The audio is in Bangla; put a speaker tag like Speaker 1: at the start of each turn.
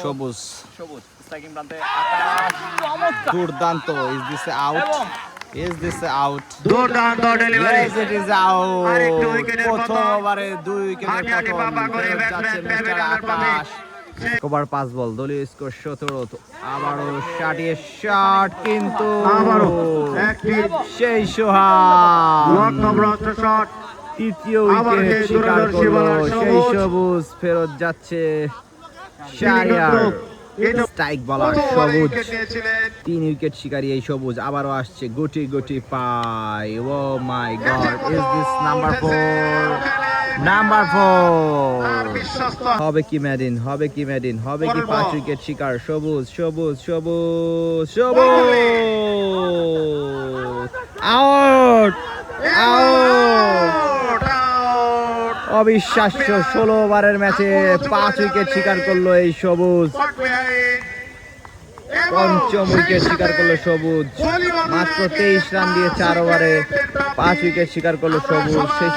Speaker 1: সবুজ
Speaker 2: সবুজ স্ট্রাইকিং প্রান্তে
Speaker 1: দুর্দান্ত is this out is this out
Speaker 3: দুর্দান্ত delivery
Speaker 1: yes it is out
Speaker 3: আরেকটু উইকেটের
Speaker 1: প্রথম
Speaker 3: পতন।
Speaker 1: ওভারে 2 উইকেটের
Speaker 3: হানিয়ানি
Speaker 1: পতন
Speaker 3: বাবা করে
Speaker 1: ফেরত যাচ্ছে
Speaker 3: ব্যাটসম্যান
Speaker 1: মিস্টার
Speaker 3: ব্যাটসম্যানের প্রতি।
Speaker 1: আকাশ ওভার 5 বল দলীয় স্কোর 17 আবারও শাটিয়ে শট কিন্তু
Speaker 3: আবারও একটি
Speaker 1: সেই সোহাগ
Speaker 3: লক্ষ্যভ্রষ্ট শট।
Speaker 1: তৃতীয়
Speaker 3: আবার
Speaker 1: উইকেট
Speaker 3: সেই
Speaker 1: শিকার
Speaker 3: দূরদর্শী
Speaker 1: করলো
Speaker 3: বলার
Speaker 1: সেই
Speaker 3: সবুজ।
Speaker 1: সবুজ ফেরত যাচ্ছে শাহরিয়ার স্ট্রাইক বলার সবুজ 3 উইকেট শিকারী এই সবুজ আবারও আসছে গুটি গুটি পাই ও মাই গড ইজ দিস নাম্বার 4 হবে কি ম্যাডিন হবে কি ম্যাডিন হবে কি 5 উইকেট শিকার সবুজ সবুজ সবুজ সবুজ আউট আউট অবিশ্বাস্য 16 ওভারের ম্যাচে 5 উইকেট শিকার করলো এই সবুজ পঞ্চম উইকেট শিকার করলো সবুজ মাত্র 23 রান দিয়ে 4 ওভারে 5 উইকেট শিকার করলো সবুজ সেই সাথে